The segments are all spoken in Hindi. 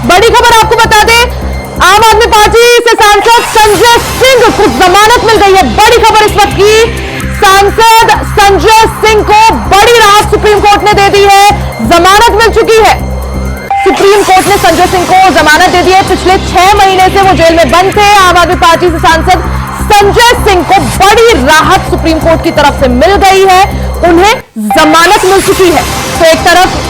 बड़ी खबर आपको बता दें, आम आदमी पार्टी से सांसद संजय सिंह को जमानत मिल गई है। बड़ी खबर इस वक्त की, सांसद संजय सिंह को बड़ी राहत सुप्रीम कोर्ट ने दे दी है, जमानत मिल चुकी है। सुप्रीम कोर्ट ने संजय सिंह को जमानत दे दी है। पिछले 6 महीने से वो जेल में बंद थे। आम आदमी पार्टी से सांसद संजय सिंह को बड़ी राहत सुप्रीम कोर्ट की तरफ से मिल गई है, उन्हें जमानत मिल चुकी है। तो एक तरफ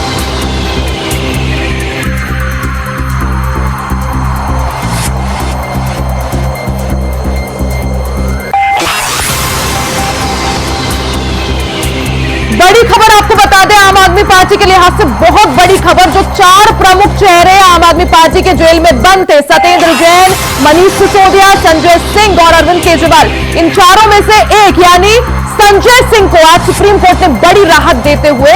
बड़ी खबर आपको बता दें, आम आदमी पार्टी के लिहाज से बहुत बड़ी खबर। जो 4 प्रमुख चेहरे आम आदमी पार्टी के जेल में बंद थे, सत्येंद्र जैन, मनीष सिसोदिया, संजय सिंह और अरविंद केजरीवाल, इन चारों में से एक यानी संजय सिंह को आज सुप्रीम कोर्ट ने बड़ी राहत देते हुए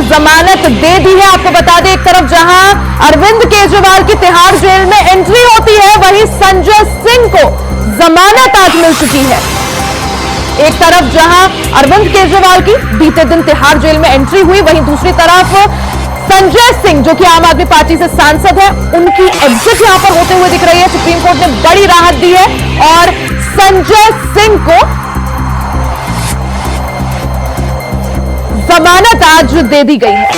जमानत दे दी है। आपको बता दें, एक तरफ जहां अरविंद केजरीवाल की तिहाड़ जेल में एंट्री होती है, वहीं संजय सिंह को जमानत आज मिल चुकी है। एक तरफ जहां अरविंद केजरीवाल की बीते दिन तिहाड़ जेल में एंट्री हुई, वहीं दूसरी तरफ संजय सिंह जो कि आम आदमी पार्टी से सांसद है, उनकी एग्जिट यहां पर होते हुए दिख रही है। सुप्रीम कोर्ट ने बड़ी राहत दी है और संजय सिंह को जमानत आज दे दी गई है।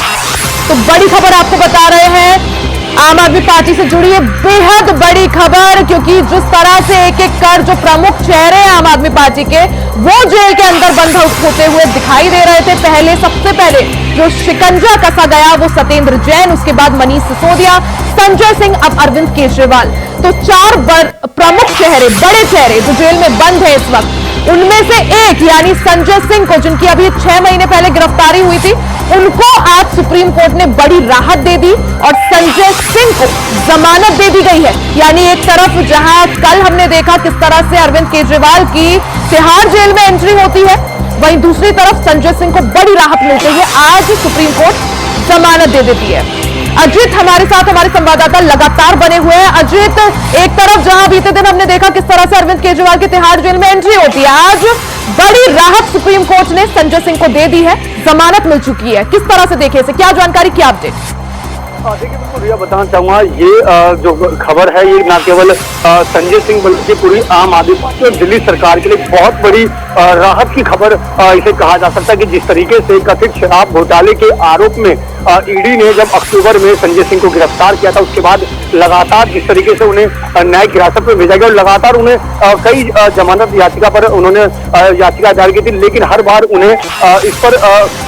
तो बड़ी खबर आपको बता रहे हैं, आम आदमी पार्टी से जुड़ी है बेहद बड़ी खबर, क्योंकि जिस तरह से एक एक कर जो प्रमुख चेहरे आम आदमी पार्टी के वो जेल के अंदर बंद होते हुए दिखाई दे रहे थे। सबसे पहले जो शिकंजा कसा गया वो सत्येंद्र जैन, उसके बाद मनीष सिसोदिया, संजय सिंह, अब अरविंद केजरीवाल। तो 4 प्रमुख चेहरे, बड़े चेहरे जो जेल में बंद है इस वक्त, उनमें से एक यानी संजय सिंह को, जिनकी अभी 6 महीने पहले गिरफ्तारी हुई थी, उनको आज सुप्रीम कोर्ट ने बड़ी राहत दे दी और संजय सिंह को जमानत दे दी गई है। यानी एक तरफ जहां कल हमने देखा किस तरह से अरविंद केजरीवाल की तिहाड़ जेल में एंट्री होती है, वहीं दूसरी तरफ संजय सिंह को बड़ी राहत मिलती है, आज सुप्रीम कोर्ट जमानत दे देती है। अजीत हमारे साथ, हमारे संवाददाता लगातार बने हुए हैं। अजीत, एक तरफ जहां बीते दिन हमने देखा किस तरह से अरविंद केजरीवाल की तिहाड़ जेल में एंट्री होती है, आज बड़ी राहत सुप्रीम कोर्ट ने संजय सिंह को दे दी है, जमानत मिल चुकी है। किस तरह से देखे इसे, क्या जानकारी, क्या अपडेट? देखिए, बिल्कुल रिया बताना चाहूंगा, ये जो खबर है ये न केवल संजय सिंह बल्कि पूरी आम आदमी पार्टी और दिल्ली सरकार के लिए बहुत बड़ी राहत की खबर इसे कहा जा सकता है कि जिस तरीके से कथित शराब घोटाले के आरोप में ईडी ने जब अक्टूबर में संजय सिंह को गिरफ्तार किया था, उसके बाद लगातार जिस तरीके से उन्हें न्यायिक हिरासत में भेजा गया और लगातार उन्हें कई जमानत याचिका पर उन्होंने याचिका दायर की थी, लेकिन हर बार उन्हें इस पर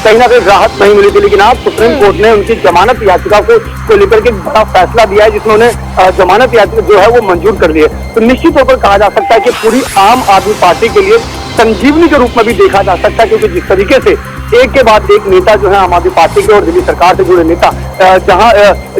कहीं ना कहीं राहत नहीं मिली थी। लेकिन आज सुप्रीम कोर्ट ने उनकी जमानत याचिका को लेकर के बड़ा फैसला दिया है, जिसमें उन्हें जमानत याचिका जो है वो मंजूर कर दी है। तो निश्चित तौर पर कहा जा सकता है कि पूरी आम आदमी पार्टी के लिए संजीवनी के रूप में भी देखा जा सकता है, क्योंकि जिस तरीके से एक के बाद एक नेता जो है आम आदमी पार्टी के और दिल्ली सरकार से जुड़े नेता जहां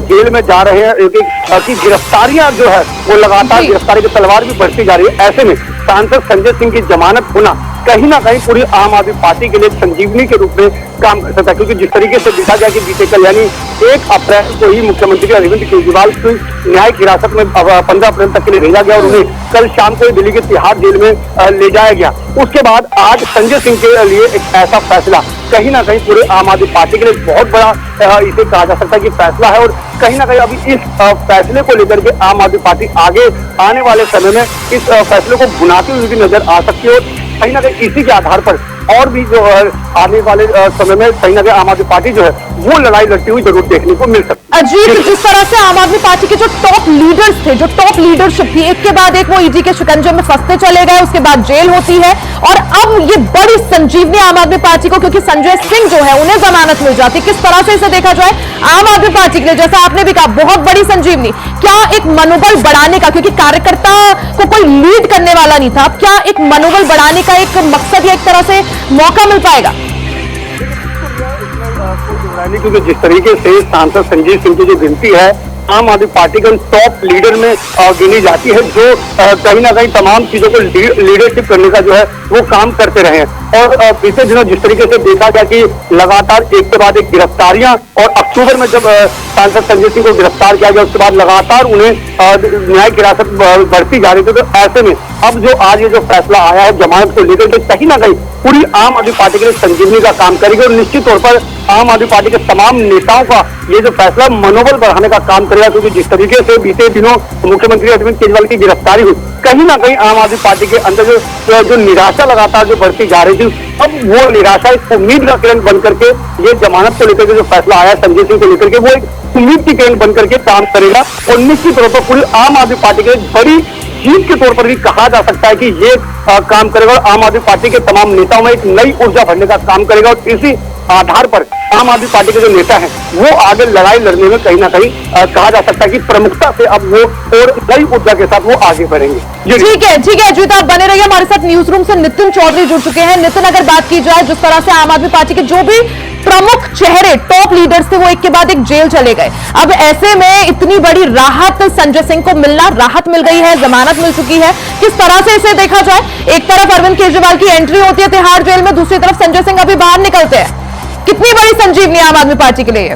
जेल में जा रहे हैं, एक की गिरफ्तारियां जो है वो लगातार गिरफ्तारी की तलवार भी बढ़ती जा रही है। ऐसे में सांसद संजय सिंह की जमानत होना कहीं ना कहीं पूरी आम आदमी पार्टी के लिए संजीवनी के रूप में काम कर सकता है, क्योंकि जिस तरीके से देखा गया कि बीते कल यानी 1 अप्रैल को ही मुख्यमंत्री अरविंद केजरीवाल को न्यायिक हिरासत में 15 अप्रैल तक के लिए भेजा गया और उन्हें कल शाम को दिल्ली के तिहाड़ जेल में ले जाया गया। उसके बाद आज संजय सिंह के लिए एक ऐसा फैसला कहीं ना कहीं पूरे आम आदमी पार्टी के लिए बहुत बड़ा इसे कहा जा सकता है कि फैसला है, और कहीं ना कहीं अभी इस फैसले को लेकर के आम आदमी पार्टी आगे आने वाले समय में इस फैसले को भुनाती हुई भी नजर आ सकती है। और कहीं ना कहीं इसी के आधार पर और भी जो आने वाले समय में कहीं ना कहीं आम आदमी पार्टी जो है वो लड़ाई लड़ती हुई जरूर देखने को मिल सकती है। अजीत, जिस तरह से आम आदमी पार्टी के जो टॉप लीडर्स थे, जो टॉप लीडरशिप थी, एक के बाद एक वो ईडी के शिकंजे में फंसते चले गए, उसके बाद जेल होती है और अब ये बड़ी संजीवनी आम आदमी पार्टी को, क्योंकि संजय सिंह जो है उन्हें जमानत मिल जाती। किस तरह से इसे देखा जाए आम आदमी पार्टी के लिए, जैसा आपने भी कहा, बहुत बड़ी संजीवनी, क्या एक मनोबल बढ़ाने का, क्योंकि कार्यकर्ता को कोई लीड करने वाला नहीं था, क्या एक मनोबल बढ़ाने का एक मकसद या एक तरह से मौका मिल पाएगा? क्योंकि जिस तरीके से सांसद संजय सिंह की जो गिनती है आम आदमी पार्टी के टॉप लीडर में गिनी जाती है, जो कहीं ना कहीं तमाम चीजों को लीडरशिप करने का जो है वो काम करते रहे हैं। और पिछले दिनों जिस तरीके से देखा गया कि लगातार एक के बाद एक गिरफ्तारियां, और अक्टूबर में जब सांसद संजय सिंह को गिरफ्तार किया गया उसके बाद लगातार उन्हें न्यायिक हिरासत बढ़ती जा रही थी। तो ऐसे में अब जो आज ये जो फैसला आया है जमानत को लेकर के, कहीं ना कहीं पूरी आम आदमी पार्टी के लिए संजीवनी का काम करेगी और निश्चित तौर पर आम आदमी पार्टी के तमाम नेताओं का ये जो फैसला मनोबल बढ़ाने का काम करेगा, क्योंकि जिस तरीके से बीते दिनों मुख्यमंत्री अरविंद केजरीवाल की गिरफ्तारी हुई, कहीं ना कहीं आम आदमी पार्टी के अंदर जो निराशा लगातार जो बढ़ती जा रही थी, अब वो निराशा एक उम्मीद का किरण बन करके ये जमानत को लेकर के जो फैसला आया संजय सिंह को लेकर के, वो एक उम्मीद की किरण बन करके काम करेगा। और निश्चित तौर पर पूरी आम आदमी पार्टी के बड़ी जीत के तौर पर भी कहा जा सकता है कि ये काम करेगा और आम आदमी पार्टी के तमाम नेताओं में एक नई ऊर्जा भरने का काम करेगा। और इसी आधार पर आम आदमी पार्टी के जो नेता हैं वो आगे लड़ाई लड़ने में कहीं ना कहीं कहा जा सकता है कि प्रमुखता से अब वो और नई ऊर्जा के साथ वो आगे बढ़ेंगे। ठीक है अजीत, आप बने रहिए हमारे साथ। न्यूज रूम से नितिन चौधरी जुड़ चुके हैं। नितिन, अगर बात की जाए जिस तरह से आम आदमी पार्टी के जो भी प्रमुख चेहरे, टॉप लीडर्स थे, वो एक के बाद एक जेल चले गए, अब ऐसे में इतनी बड़ी राहत संजय सिंह को राहत मिल गई है, जमानत मिल चुकी है, किस तरह से इसे देखा जाए? एक तरफ अरविंद केजरीवाल की एंट्री होती है तिहाड़ जेल में, दूसरी तरफ संजय सिंह अभी बाहर निकलते हैं, कितनी बड़ी संजीवनी आम आदमी पार्टी के लिए?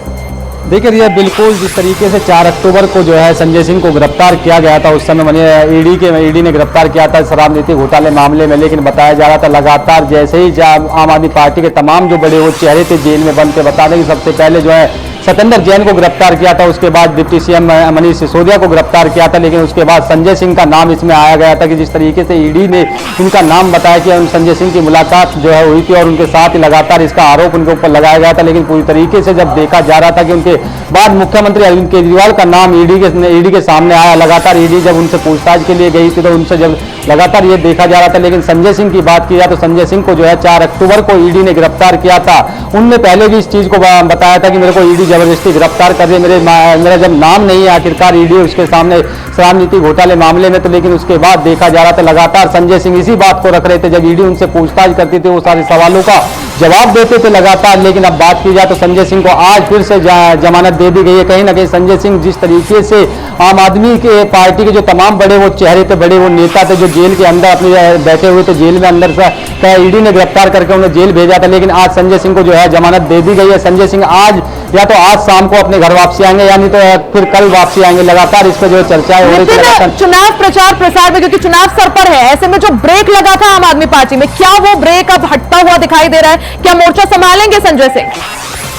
देखिए रिया, बिल्कुल जिस तरीके से 4 अक्टूबर को जो है संजय सिंह को गिरफ्तार किया गया था, उस समय ईडी ने गिरफ्तार किया था शराब नीति घोटाले मामले में, लेकिन बताया जा रहा था लगातार जैसे ही आम आदमी पार्टी के तमाम जो बड़े वो चेहरे थे जेल में बंद थे। बता दें कि सबसे पहले जो है सत्येंद्र जैन को गिरफ्तार किया था, उसके बाद डिप्टी सीएम मनीष सिसोदिया को गिरफ्तार किया था, लेकिन उसके बाद संजय सिंह का नाम इसमें आया गया था कि जिस तरीके से ईडी ने उनका नाम बताया कि संजय सिंह की मुलाकात जो है हुई थी और उनके साथ ही लगातार इसका आरोप उनके ऊपर लगाया गया था। लेकिन पूरी तरीके से जब देखा जा रहा था कि उनके बाद मुख्यमंत्री अरविंद केजरीवाल का नाम ईडी के सामने आया, लगातार ईडी जब उनसे पूछताछ के लिए गई थी तो उनसे जब लगातार ये देखा जा रहा था। लेकिन संजय सिंह की बात की जाए तो संजय सिंह को जो है 4 अक्टूबर को ईडी ने गिरफ्तार किया था। उनने पहले भी इस चीज को बताया था कि मेरे को ईडी जबरदस्ती गिरफ्तार कर रही है, मेरा जब नाम नहीं है आखिरकार ईडी उसके सामने शराब नीति घोटाले मामले में। तो लेकिन उसके बाद देखा जा रहा था लगातार संजय सिंह इसी बात को रख रहे थे, जब ईडी उनसे पूछताछ करती थी वो सारे सवालों का जवाब देते थे लगातार। लेकिन अब बात की जाए तो संजय सिंह को आज फिर से जमानत दे दी गई है। कहीं ना कहीं संजय सिंह जिस तरीके से आम आदमी के पार्टी के जो तमाम बड़े वो चेहरे थे, बड़े वो नेता थे जो जेल के अंदर अपने बैठे हुए थे, जेल में अंदर से ईडी ने गिरफ्तार करके उन्हें जेल भेजा था, लेकिन आज संजय सिंह को जो है जमानत दे दी गई है। संजय सिंह आज या तो आज शाम को अपने घर वापसी आएंगे या नहीं तो फिर कल वापसी आएंगे। लगातार इस पर जो चर्चाएं हो रही थी चुनाव प्रचार प्रसार में, क्योंकि चुनाव सर पर है, ऐसे में जो ब्रेक लगा था आम आदमी पार्टी में, क्या वो ब्रेक अब हटता हुआ दिखाई दे रहा है? क्या मोर्चा संभालेंगे संजय सिंह?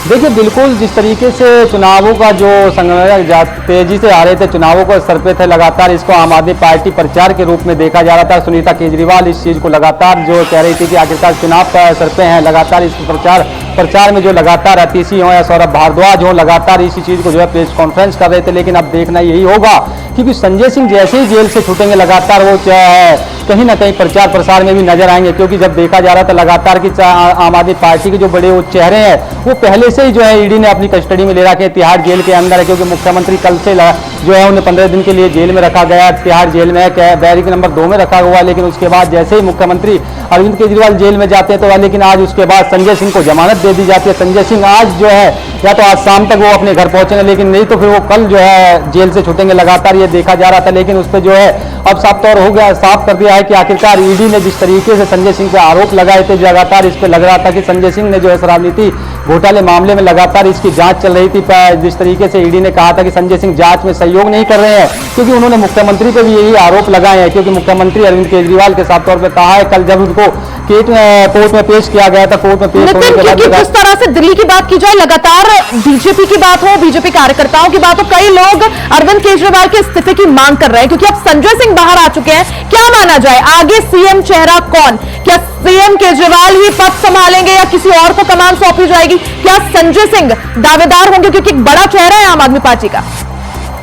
देखिए बिल्कुल जिस तरीके से चुनावों का जो संघर्ष तेजी से आ रहे थे, चुनावों को सर पे थे, लगातार इसको आम आदमी पार्टी प्रचार के रूप में देखा जा रहा था। सुनीता केजरीवाल इस चीज को लगातार जो कह रही थी कि आखिरकार चुनाव सर पे हैं, लगातार इस प्रचार में जो लगातार अतिशी हो या सौरभ भारद्वाज हो, लगातार इसी चीज को जो है प्रेस कॉन्फ्रेंस कर रहे थे। लेकिन अब देखना यही होगा क्योंकि संजय सिंह जैसे ही जेल से छूटेंगे लगातार वो कहीं ना कहीं प्रचार प्रसार में भी नजर आएंगे, क्योंकि जब देखा जा रहा था लगातार कि आम आदमी पार्टी के जो बड़े वो चेहरे हैं वो पहले से ही जो है ईडी ने अपनी कस्टडी में ले रखे तिहाड़ जेल के अंदर है, क्योंकि मुख्यमंत्री कल से जो है उन्हें 15 दिन के लिए जेल में रखा गया, तिहाड़ जेल में बैरिक नंबर 2 में रखा हुआ। लेकिन उसके बाद जैसे ही मुख्यमंत्री अरविंद केजरीवाल जेल में जाते हैं तो लेकिन आज उसके बाद संजय सिंह को जमानत दे दी जाती है। संजय सिंह आज जो है या तो आज शाम तक वो अपने घर पहुंचेंगे, लेकिन नहीं तो फिर वो कल जो है जेल से छूटेंगे, लगातार ये देखा जा रहा था। लेकिन उस पर जो है अब साफ तौर हो गया, साफ कर दिया है कि आखिरकार ईडी ने जिस तरीके से संजय सिंह पे आरोप लगाए थे, लगातार इस पे लग रहा था कि संजय सिंह ने जो है शराब नीति घोटाले मामले में लगातार इसकी जांच चल रही थी। जिस तरीके से ईडी ने कहा था कि संजय सिंह जांच में सहयोग नहीं कर रहे हैं, क्योंकि उन्होंने मुख्यमंत्री पे भी यही आरोप लगाए हैं, क्योंकि मुख्यमंत्री अरविंद केजरीवाल के साफ तौर पर कहा है, कल जब उनको कोर्ट में पेश किया गया था, कोर्ट में पेश होने के बाद जिस तरह से दिल्ली की बात की जाए, लगातार बीजेपी की बात हो, बीजेपी कार्यकर्ताओं की बात हो, कई लोग अरविंद केजरीवाल के इस्तीफे की मांग कर रहे हैं, क्योंकि अब संजय सिंह बाहर आ चुके हैं। क्या माना जाए आगे सीएम चेहरा कौन? क्या सीएम केजरीवाल ही पद संभालेंगे या किसी और को कमान सौंपी जाएगी? क्या संजय सिंह दावेदार होंगे, क्योंकि एक बड़ा चेहरा है आम आदमी पार्टी का?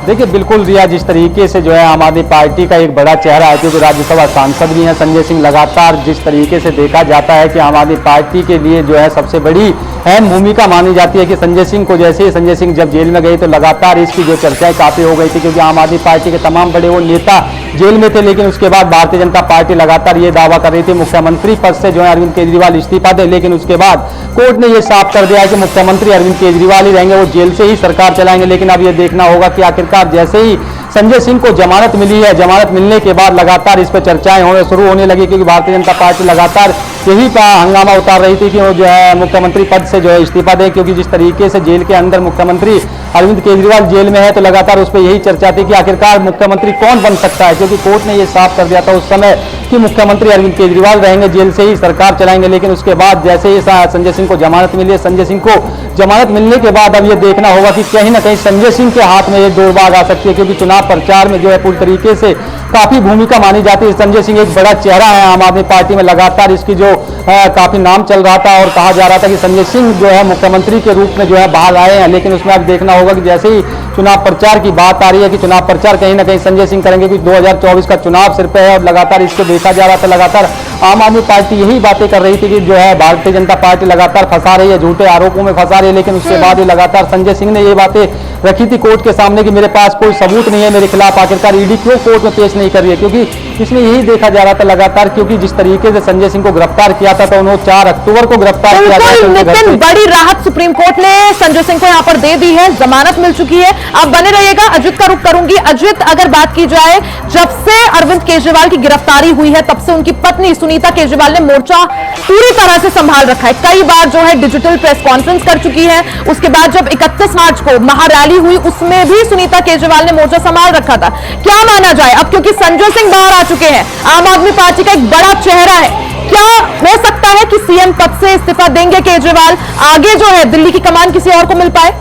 देखिए बिल्कुल रिया, जिस तरीके से जो है आम आदमी पार्टी का एक बड़ा चेहरा है, क्योंकि राज्यसभा सांसद भी हैं संजय सिंह, लगातार जिस तरीके से देखा जाता है कि आम आदमी पार्टी के लिए जो है सबसे बड़ी अहम भूमिका मानी जाती है कि संजय सिंह को, जैसे ही संजय सिंह जब जेल में गए तो लगातार इसकी जो चर्चाएं काफी हो गई थी, क्योंकि आम आदमी पार्टी के तमाम बड़े वो नेता जेल में थे। लेकिन उसके बाद भारतीय जनता पार्टी लगातार ये दावा कर रही थी मुख्यमंत्री पद से जो है अरविंद केजरीवाल इस्तीफा दे, लेकिन उसके बाद कोर्ट ने यह साफ कर दिया कि मुख्यमंत्री अरविंद केजरीवाल ही रहेंगे, वो जेल से ही सरकार चलाएंगे। लेकिन अब ये देखना होगा कि आखिरकार जैसे ही संजय सिंह को जमानत मिली है, जमानत मिलने के बाद लगातार इस पर चर्चाएं शुरू होने लगी, क्योंकि भारतीय जनता पार्टी लगातार यही हंगामा उतार रही थी कि वो जो है मुख्यमंत्री पद से जो है इस्तीफा दे, क्योंकि जिस तरीके से जेल के अंदर मुख्यमंत्री अरविंद केजरीवाल जेल में है तो लगातार उस पर यही चर्चा थी कि आखिरकार मुख्यमंत्री कौन बन सकता है, क्योंकि कोर्ट ने ये साफ कर दिया था उस समय कि मुख्यमंत्री अरविंद केजरीवाल रहेंगे, जेल से ही सरकार चलाएंगे। लेकिन उसके बाद जैसे ही संजय सिंह को जमानत मिली है, संजय सिंह को जमानत मिलने के बाद अब ये देखना होगा कि कहीं ना कहीं संजय सिंह के हाथ में ये दौड़बाग आ सकती है, क्योंकि चुनाव प्रचार में जो है पूरी तरीके से काफी भूमिका मानी जाती है। संजय सिंह एक बड़ा चेहरा है आम आदमी पार्टी में, लगातार इसकी जो काफी नाम चल रहा था और कहा जा रहा था कि संजय सिंह जो है मुख्यमंत्री के रूप में जो है बाहर आए हैं। लेकिन उसमें अब देखना होगा कि जैसे ही चुनाव प्रचार की बात आ रही है कि चुनाव प्रचार कहीं ना कहीं संजय सिंह करेंगे, क्योंकि 2024 का चुनाव सिर पे है और लगातार इसको देखा जा रहा था। लगातार आम आदमी पार्टी यही बातें कर रही थी कि जो है भारतीय जनता पार्टी लगातार फंसा रही है, झूठे आरोपों में फंसा रही है। लेकिन उसके बाद ही लगातार संजय सिंह ने ये बातें रखी थी कोर्ट के सामने कि मेरे पास कोई सबूत नहीं है मेरे खिलाफ, आखिरकार ईडी क्यों कोर्ट में पेश नहीं कर रही है, क्योंकि इसमें यही देखा जा रहा था लगातार, क्योंकि जिस तरीके से संजय सिंह को गिरफ्तार किया था तो उन्होंने 4 अक्टूबर को गिरफ्तार किया था। लेकिन बड़ी राहत सुप्रीम कोर्ट ने संजय सिंह को यहां पर दे दी है, जमानत मिल चुकी है। आप बने रहिएगा, अजित का रुख करूंगी। अजित, अगर बात की जाए जब से अरविंद केजरीवाल की गिरफ्तारी हुई है तब से उनकी पत्नी सुनीता केजरीवाल ने मोर्चा पूरी तरह से संभाल रखा है, कई बार जो है डिजिटल प्रेस कॉन्फ्रेंस कर चुकी है। उसके बाद जब 31 मार्च को महारैली हुई उसमें भी सुनीता केजरीवाल ने मोर्चा संभाल रखा था। क्या माना जाए अब, क्योंकि संजय सिंह बाहर आ चुके हैं, आम आदमी पार्टी का एक बड़ा चेहरा है, क्या हो सकता है कि सीएम पद से इस्तीफा देंगे केजरीवाल, आगे जो है दिल्ली की कमान किसी और को मिल पाए?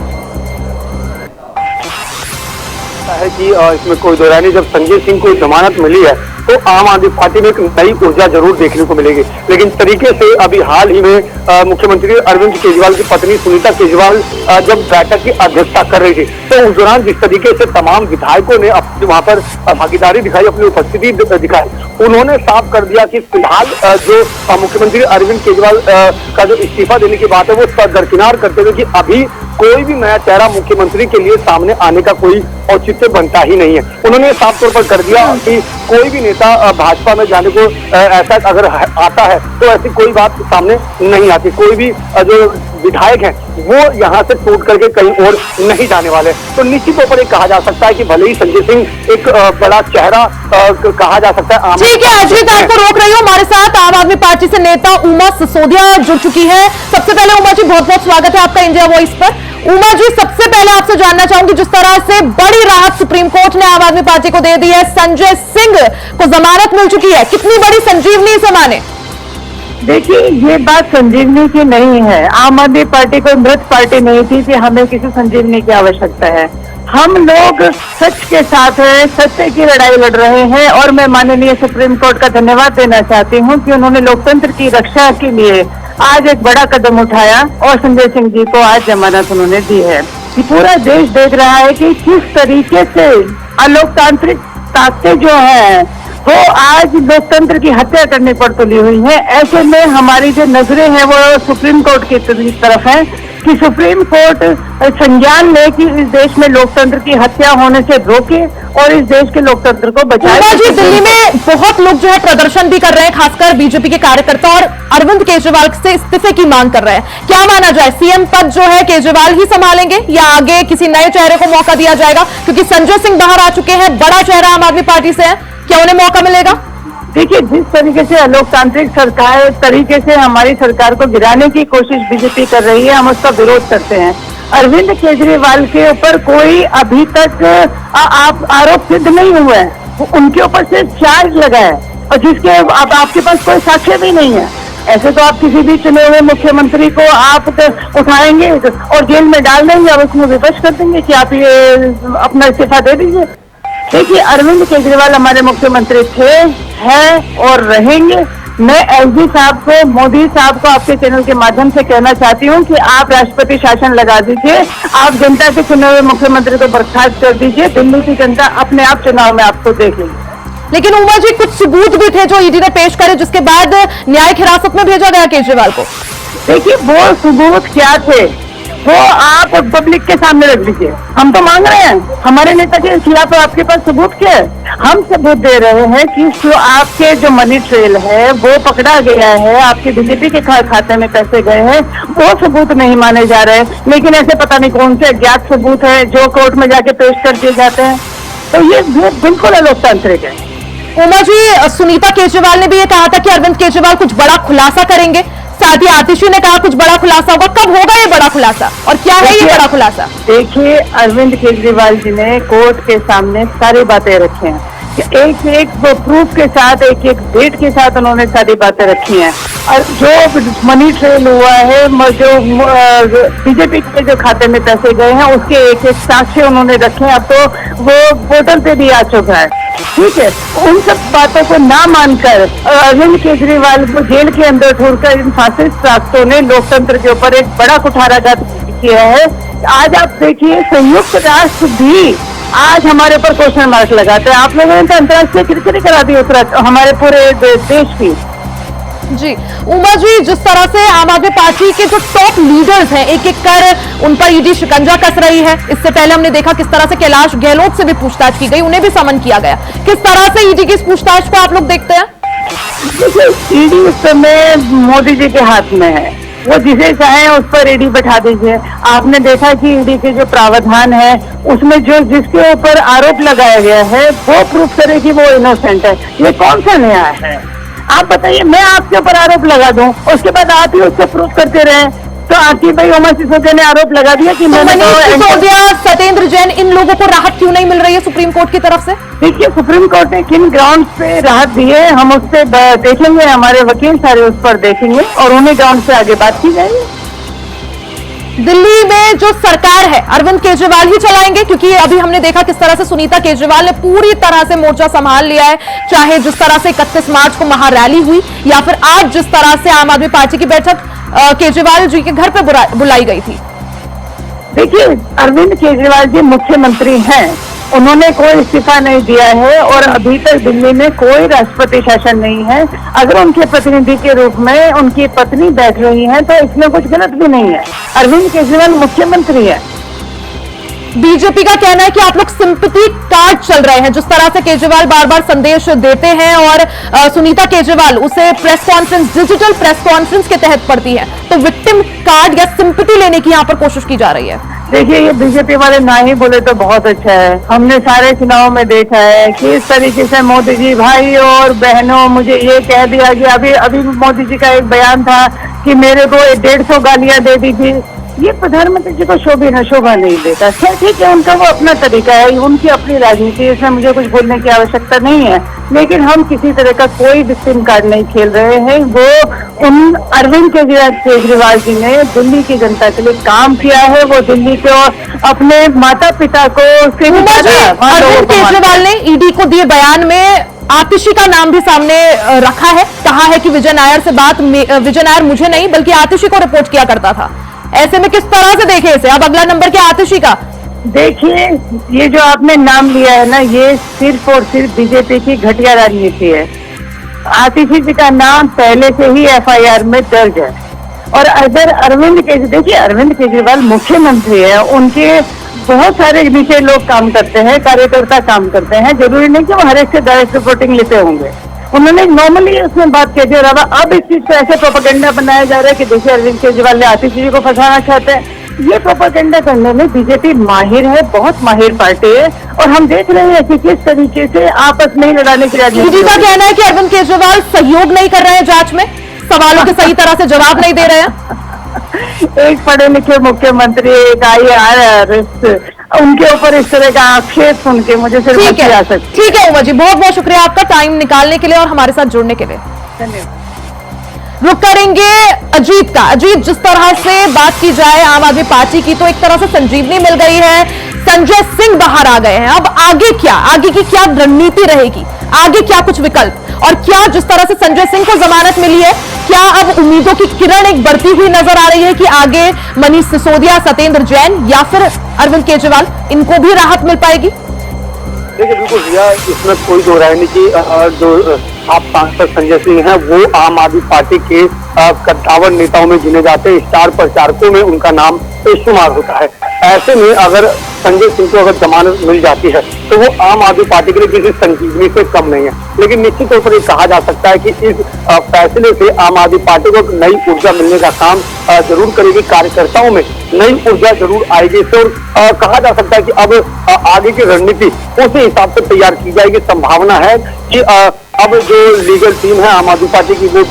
है कि इसमें कोई दो राय नहीं। जब संजय सिंह को जमानत मिली है तो आम आदमी पार्टी में एक नई ऊर्जा जरूर देखने को मिलेगी। लेकिन तरीके से अभी हाल ही में मुख्यमंत्री अरविंद केजरीवाल की पत्नी सुनीता केजरीवाल जब बैठक की अध्यक्षता कर रही थी तो उस दौरान जिस तरीके से तमाम विधायकों ने अपनी वहां पर भागीदारी दिखाई, अपनी उपस्थिति दिखाई, उन्होंने साफ कर दिया कि फिलहाल जो मुख्यमंत्री अरविंद केजरीवाल का जो इस्तीफा देने की बात है वो दरकिनार करते हुए कि अभी कोई भी नया चेहरा मुख्यमंत्री के लिए सामने आने का कोई औचित्य बनता ही नहीं है। उन्होंने साफ तौर पर कर दिया कि कोई भी नेता भाजपा में जाने को ऐसा अगर आता है तो ऐसी कोई बात सामने नहीं आती। कोई भी जो विधायक हैं वो यहाँ से टूट करके कहीं और नहीं जाने वाले। तो निश्चित तौर पर ये कहा जा सकता है कि भले ही संजय सिंह एक बड़ा चेहरा कहा जा सकता है। ठीक है अजित, आपको रोक रही हूँ। हमारे साथ आम आदमी पार्टी से नेता उमा सिसोदिया जुड़ चुकी है। सबसे पहले उमा जी बहुत बहुत स्वागत है आपका इंडिया वॉइस पर। उमा जी, सबसे पहले आपसे जानना चाहूंगी, जिस तरह से बड़ी राहत सुप्रीम कोर्ट ने आम आदमी पार्टी को दे दी है, संजय सिंह को जमानत मिल चुकी है, कितनी बड़ी संजीवनी इसे माने? देखिए, ये बात संजीवनी की नहीं है। आम आदमी पार्टी कोई मृत पार्टी नहीं थी कि हमें किसी संजीवनी की आवश्यकता है। हम लोग सच के साथ हैं, सत्य की लड़ाई लड़ रहे हैं और मैं माननीय सुप्रीम कोर्ट का धन्यवाद देना चाहती हूँ कि उन्होंने लोकतंत्र की रक्षा के लिए आज एक बड़ा कदम उठाया और संजय सिंह जी को आज जमानत उन्होंने दी है। कि पूरा देश देख रहा है कि किस तरीके से अलोकतांत्रिक ताकतें जो है वो आज लोकतंत्र की हत्या करने पर तुली हुई है। ऐसे में हमारी जो नजरें हैं वो सुप्रीम कोर्ट की तरफ है कि सुप्रीम कोर्ट संज्ञान ले कि इस देश में लोकतंत्र की हत्या होने से रोके और इस देश के लोकतंत्र को बचाए। जी, दिल्ली में बहुत लोग जो है प्रदर्शन भी कर रहे हैं, खासकर बीजेपी के कार्यकर्ता, और अरविंद केजरीवाल से इस्तीफे की मांग कर रहे हैं। क्या माना जाए, सीएम पद जो है केजरीवाल ही संभालेंगे या आगे किसी नए चेहरे को मौका दिया जाएगा? क्योंकि संजय सिंह बाहर आ चुके हैं, बड़ा चेहरा आम आदमी पार्टी से है, क्या उन्हें मौका मिलेगा? देखिए, जिस तरीके से अलोकतांत्रिक सरकार तरीके से हमारी सरकार को गिराने की कोशिश बीजेपी कर रही है, हम उसका विरोध करते हैं। अरविंद केजरीवाल के ऊपर कोई अभी तक आरोप सिद्ध नहीं हुआ है, उनके ऊपर से चार्ज लगा है और जिसके अब आपके पास कोई साक्ष्य भी नहीं है। ऐसे तो आप किसी भी चुने हुए मुख्यमंत्री को आप उठाएंगे और जेल में डाल देंगे और उसमें विवश कर देंगे कि आप ये अपना इस्तीफा दे दीजिए। देखिए, अरविंद केजरीवाल हमारे मुख्यमंत्री थे, हैं और रहेंगे। मैं एसडी साहब को, मोदी साहब को आपके चैनल के माध्यम से कहना चाहती हूं कि आप राष्ट्रपति शासन लगा दीजिए, आप जनता के चुने हुए मुख्यमंत्री को बर्खास्त कर दीजिए, दिल्ली की जनता अपने आप चुनाव में आपको देख लेगी। लेकिन उमा जी, कुछ सबूत भी थे जो ईडी ने पेश करे जिसके बाद न्यायिक हिरासत में भेजा गया केजरीवाल को। देखिए, वो सबूत क्या थे वो आप पब्लिक के सामने रख लीजिए। हम तो मांग रहे हैं, हमारे नेता के खिलाफ आपके पास सबूत क्या है? हम सबूत दे रहे हैं कि जो आपके जो मनी ट्रेल है वो पकड़ा गया है, आपके बीजेपी के खाते में पैसे गए हैं, वो सबूत नहीं माने जा रहे। लेकिन ऐसे पता नहीं कौन से अज्ञात सबूत है जो कोर्ट में जाके पेश कर दिए जाते हैं। तो ये बिल्कुल अलोकतांत्रिक है। उमा जी, सुनीता केजरीवाल ने भी ये कहा था कि अरविंद केजरीवाल कुछ बड़ा खुलासा करेंगे, साथ ही आतिशी ने कहा कुछ बड़ा खुलासा होगा। कब होगा ये बड़ा खुलासा और क्या है ये बड़ा खुलासा? देखिए, अरविंद केजरीवाल जी ने कोर्ट के सामने सारी बातें रखी हैं, एक एक प्रूफ के साथ, एक एक डेट के साथ उन्होंने सारी बातें रखी हैं। और जो मनी ट्रेल हुआ है, जो बीजेपी के जो खाते में पैसे गए हैं, उसके एक एक साक्ष्य उन्होंने रखे हैं। अब तो वो पोर्टल पे भी आ चुका है। ठीक है, उन सब बातों को ना मानकर अरविंद केजरीवाल को जेल के अंदर छोड़कर इन फासिस्ट शासकों ने लोकतंत्र के ऊपर एक बड़ा कुठाराघात किया है। आज आप देखिए, संयुक्त राष्ट्र भी आज हमारे ऊपर क्वेश्चन मार्क लगाते हैं। आप लोगों ने तो अंतर्राष्ट्रीय किरकिरी करा दी हमारे पूरे देश की। जी उमा जी, जिस तरह से आम आदमी पार्टी के जो टॉप लीडर्स हैं, एक एक कर उन पर ईडी शिकंजा कस रही है। इससे पहले हमने देखा किस तरह से कैलाश गहलोत से भी पूछताछ की गई, उन्हें भी समन किया गया। किस तरह से ईडी की इस पूछताछ को आप लोग देखते हैं? देखिए, ईडी इस समय मोदी जी के हाथ में है, वो जिसे चाहे उस पर ईडी बैठा दीजिए। आपने देखा कि ईडी के जो प्रावधान है, उसमें जो जिसके ऊपर आरोप लगाया गया है, वो प्रूफ करे कि वो इनोसेंट है। ये कौन सा न्याय है? आप बताइए, मैं आपके ऊपर आरोप लगा दूं, उसके बाद आप ही उसको प्रूफ करते रहे, तो आपकी भाई उमा सिसोदिया ने आरोप लगा दिया कि तो मनीष सिसोदिया, सत्येंद्र जैन, इन लोगों को राहत क्यों नहीं मिल रही है सुप्रीम कोर्ट की तरफ से? देखिए, सुप्रीम कोर्ट ने किन ग्राउंड पे राहत दी है, हम उस पे देखेंगे, हमारे वकील सारे उस पर देखेंगे और उन्हीं ग्राउंड पे आगे बात की जाएगी। दिल्ली में जो सरकार है अरविंद केजरीवाल ही चलाएंगे, क्योंकि अभी हमने देखा किस तरह से सुनीता केजरीवाल ने पूरी तरह से मोर्चा संभाल लिया है। चाहे जिस तरह से 31 मार्च को महारैली हुई या फिर आज जिस तरह से आम आदमी पार्टी की बैठक केजरीवाल जी के घर पे बुलाई गई थी। देखिए, अरविंद केजरीवाल जी मुख्यमंत्री हैं, उन्होंने कोई इस्तीफा नहीं दिया है और अभी तक दिल्ली में कोई राष्ट्रपति शासन नहीं है। अगर उनके प्रतिनिधि के रूप में उनकी पत्नी बैठ रही है तो इसमें कुछ गलत भी नहीं है। अरविंद केजरीवाल मुख्यमंत्री है। बीजेपी का कहना है कि आप लोग सिंपैथी कार्ड चल रहे हैं। जिस तरह से केजरीवाल बार बार संदेश देते हैं और सुनीता केजरीवाल उसे press conference, digital press conference के तहत पढ़ती है, तो विक्टिम कार्ड या सिंपैथी लेने की यहाँ पर कोशिश की जा रही है। देखिए, ये बीजेपी वाले ना ही बोले तो बहुत अच्छा है। हमने सारे चुनाव में देखा है कि इस तरीके से मोदी जी, भाई और बहनों, मुझे ये कह दिया कि अभी मोदी जी का एक बयान था कि मेरे को 150 गालियां दे दी थी। ये प्रधानमंत्री जी को शोभा नहीं देता। ठीक है, उनका वो अपना तरीका है, उनकी अपनी राजनीति, इसमें मुझे कुछ बोलने की आवश्यकता नहीं है। लेकिन हम किसी तरह का कोई विक्टिम कार्ड नहीं खेल रहे हैं। वो उन अरविंद केजरीवाल जी ने दिल्ली की जनता के लिए काम किया है। वो दिल्ली को, अपने माता पिता को, अरविंद केजरीवाल ने ईडी को दिए बयान में आतिशी का नाम भी सामने रखा है। कहा है कि विजय नायर मुझे नहीं बल्कि आतिशी को रिपोर्ट किया करता था। ऐसे में किस तरह से देखें इसे? अब अगला नंबर क्या आतिशी का? देखिए, ये जो आपने नाम लिया है ना, ये सिर्फ और सिर्फ बीजेपी की घटिया राजनीति है। आतिशी जी का नाम पहले से ही एफआईआर में दर्ज है। और अगर अरविंद केजरीवाल मुख्यमंत्री है, उनके बहुत सारे नीचे लोग काम करते हैं, कार्यकर्ता काम करते हैं। जरूरी नहीं कि वो हर एक से डायरेक्ट रिपोर्टिंग लेते होंगे। उन्होंने नॉर्मली उसमें बात कह दिया। अब इस चीज को ऐसे प्रोपेगेंडा बनाया जा रहा है कि देखिए, अरविंद केजरीवाल ने आतिशी जी को फंसाना चाहते हैं। ये प्रोपेगेंडा करने में बीजेपी माहिर है, बहुत माहिर पार्टी है। और हम देख रहे हैं कि किस तरीके से आपस में लड़ाने की राजनीति का कहना है कि अरविंद केजरीवाल सहयोग नहीं कर रहे हैं जांच में, सवालों के सही तरह से जवाब नहीं दे रहे हैं। एक पढ़े लिखे मुख्यमंत्री, एक IAS, उनके ऊपर इस तरह का आक्षेप सुन के मुझे सिर्फ ठीक है उमा जी, बहुत बहुत शुक्रिया आपका टाइम निकालने के लिए और हमारे साथ जुड़ने के लिए। धन्यवाद। रुक करेंगे अजीत का। अजीत, जिस तरह से बात की जाए आम आदमी पार्टी की, तो एक तरह से संजीवनी मिल गई है, संजय सिंह बाहर आ गए हैं। अब आगे क्या, आगे की क्या रणनीति रहेगी, आगे क्या कुछ विकल्प, और क्या जिस तरह से संजय सिंह को जमानत मिली है, क्या अब उम्मीदों की किरण एक बढ़ती हुई नजर आ रही है कि आगे मनीष सिसोदिया, सत्येंद्र जैन या फिर अरविंद केजरीवाल, इंको भी राहत मिल पाएगी? देखिए, बिल्कुल रिया, इसमें कोई दो राय नहीं कि जो आप सांसद संजय सिंह हैं, वो आम आदमी पार्टी के कद्दावर नेताओं में गिने जाते हैं। स्टार प्रचारकों में उनका नाम शुमार होता है। ऐसे में अगर संजय सिंह को अगर जमानत मिल जाती है तो वो आम आदमी पार्टी के लिए किसी संजीवनी से कम नहीं है। लेकिन निश्चित तौर पर ये कहा जा सकता है कि इस फैसले से आम आदमी पार्टी को नई ऊर्जा मिलने का काम जरूर करेगी, कार्यकर्ताओं में नई ऊर्जा जरूर आएगी इससे। और कहा जा सकता है कि अब आगे की रणनीति उसी हिसाब से तैयार की जाएगी। संभावना है कि अब जो लीगल टीम है आम आदमी पार्टी की वो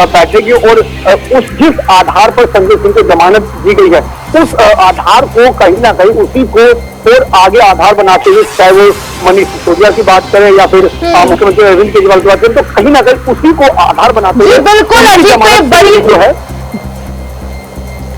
बैठेगी और उस जिस आधार पर संजय सिंह को जमानत दी गई है उस आधार को कहीं ना कहीं उसी को और आगे आधार बनाते हुए, चाहे वो मनीष सिसोदिया की बात करें या फिर मुख्यमंत्री अरविंद केजरीवाल की बात करें, तो कहीं ना कहीं उसी को आधार बनाते हुए बिल्कुल बड़ी जो है।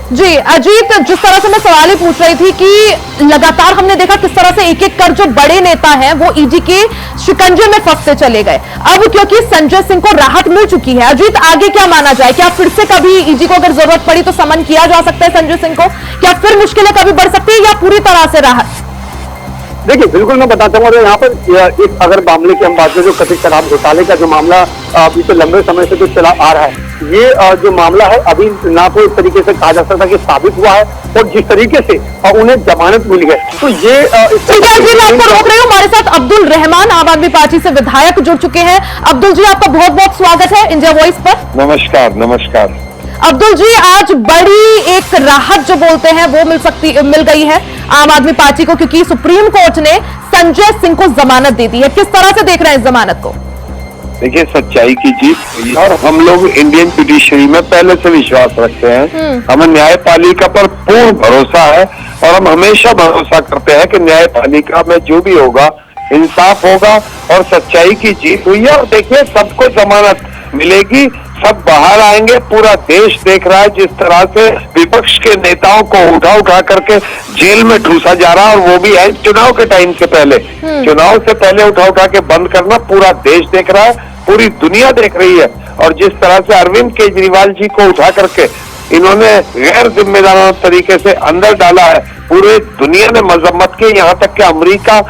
जी अजीत, जिस तरह से मैं सवाल ही पूछ रही थी कि लगातार हमने देखा किस तरह से एक एक कर जो बड़े नेता हैं वो ईडी के शिकंजे में फंसते चले गए। अब क्योंकि संजय सिंह को राहत मिल चुकी है, अजीत आगे क्या माना जाए? क्या फिर से कभी ईडी को अगर जरूरत पड़ी तो समन किया जा सकता है संजय सिंह को? क्या फिर मुश्किलें कभी बढ़ सकती है या पूरी तरह से राहत? देखिए बिल्कुल मैं बताता हूँ, यहाँ पर इस अगर मामले की हम बात करें जो कथित शराब घोटाले का जो मामला बीते लंबे समय से जो चला आ रहा है, ये जो मामला है अभी ना तो इस तरीके से कहा जा सकता कि साबित हुआ है और जिस तरीके से उन्हें जमानत मिली है तो ये आपको रोक रही हूँ। हमारे साथ अब्दुल रहमान आम आदमी पार्टी से विधायक जुड़ चुके हैं। अब्दुल जी आपका बहुत बहुत स्वागत है इंडिया वॉइस पर। नमस्कार। नमस्कार अब्दुल जी, आज बड़ी एक राहत जो बोलते हैं वो मिल गई है आम आदमी पार्टी को, क्योंकि सुप्रीम कोर्ट ने संजय सिंह को जमानत दे दी है। किस तरह से देख रहे हैं इस जमानत को? देखिए, सच्चाई की जीत हुई है और हम लोग इंडियन जुडिशरी में पहले से विश्वास रखते हैं। हमें न्यायपालिका पर पूर्ण भरोसा है और हम हमेशा भरोसा करते हैं कि न्यायपालिका में जो भी होगा इंसाफ होगा और सच्चाई की जीत हुई है। और देखिए, सबको जमानत मिलेगी, सब बाहर आएंगे। पूरा देश देख रहा है जिस तरह से विपक्ष के नेताओं को उठा करके जेल में ठूसा जा रहा है, और वो भी है चुनाव के टाइम से पहले। चुनाव से पहले उठा के बंद करना पूरा देश देख रहा है, पूरी दुनिया देख रही है। और जिस तरह से अरविंद केजरीवाल जी को उठा करके इन्होंने गैर जिम्मेदाराना तरीके से अंदर डाला है, पूरे दुनिया ने मजम्मत की, यहाँ तक कि अमेरिका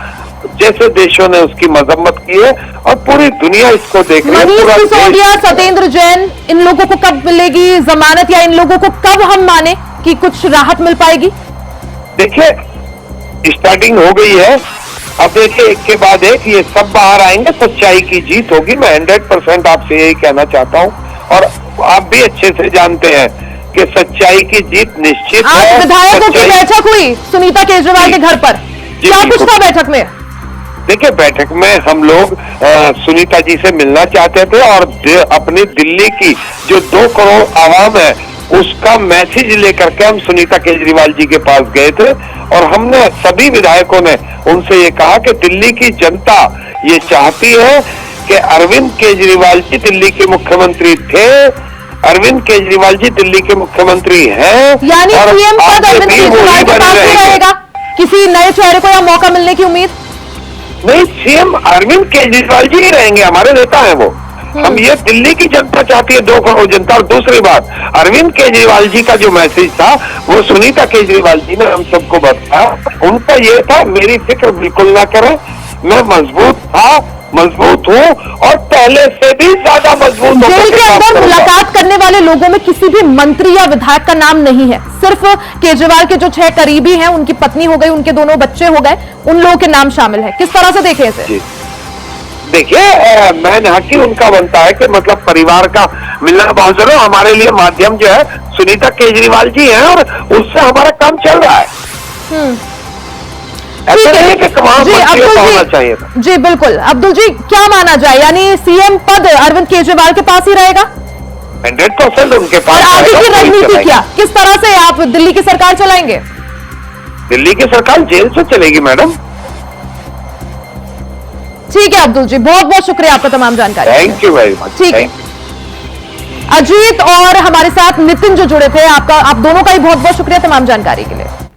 जैसे देशों ने उसकी मजम्मत की है और पूरी दुनिया इसको देख रही है। मनीष सिसोदिया, सत्येंद्र जैन, इन लोगों को कब मिलेगी जमानत या इन लोगों को कब हम माने कि कुछ राहत मिल पाएगी? देखिए, स्टार्टिंग हो गई है। अब देखिए, एक के बाद एक ये सब बाहर आएंगे, सच्चाई की जीत होगी। मैं 100% आपसे यही कहना चाहता हूँ और आप भी अच्छे से जानते हैं कि सच्चाई की जीत निश्चित है। आज विधायकों की बैठक हुई सुनीता केजरीवाल के घर पर, क्या कुछ था बैठक में? देखिए, बैठक में हम लोग सुनीता जी से मिलना चाहते थे और अपनी दिल्ली की जो 2 करोड़ आवाम है उसका मैसेज लेकर के हम सुनीता केजरीवाल जी के पास गए थे। और हमने सभी विधायकों ने उनसे ये कहा कि दिल्ली की जनता ये चाहती है कि अरविंद केजरीवाल जी दिल्ली के मुख्यमंत्री थे, अरविंद केजरीवाल जी दिल्ली के मुख्यमंत्री हैं, यानी सीएम पद अरविंद केजरीवाल के पास ही रहेगा। किसी नए चेहरे को या मौका मिलने की उम्मीद नहीं? सीएम अरविंद केजरीवाल जी ही रहेंगे, हमारे नेता हैं वो। हम ये दिल्ली की जनता चाहती है, 2 करोड़ जनता। और दूसरी बात, अरविंद केजरीवाल जी का जो मैसेज था वो सुनीता केजरीवाल जी ने हम सबको बताया। उनका ये था, मेरी फिक्र बिल्कुल ना करें, मैं मजबूत हूँ और पहले से भी ज्यादा मजबूत। जेल के अंदर मुलाकात करने वाले लोगों में किसी भी मंत्री या विधायक का नाम नहीं है, सिर्फ केजरीवाल के जो 6 करीबी हैं, उनकी पत्नी हो गई, उनके 2 बच्चे हो गए, उन लोगों के नाम शामिल है। किस तरह से देखें इसे? देखिए, मैंने हकी उनका बनता है कि मतलब परिवार का मिलना बहुत जरूरी। हमारे लिए माध्यम जो है सुनीता केजरीवाल जी हैं और उससे हमारा काम चल रहा है। ऐसा नहीं है कि तमाम मंत्रियों को होना चाहिए था। जी बिल्कुल। अब्दुल जी, क्या माना जाए, यानी सीएम पद अरविंद केजरीवाल के पास ही रहेगा? 100% उनके पास। और आगे की रणनीति क्या, किस तरह से आप दिल्ली की सरकार चलाएंगे? दिल्ली की सरकार जेल से चलेगी मैडम। ठीक है अब्दुल जी, बहुत बहुत शुक्रिया आपका तमाम जानकारी। Thank you very much. ठीक है। अजीत और हमारे साथ नितिन जो जुड़े थे, आप दोनों का ही बहुत बहुत शुक्रिया तमाम जानकारी के लिए।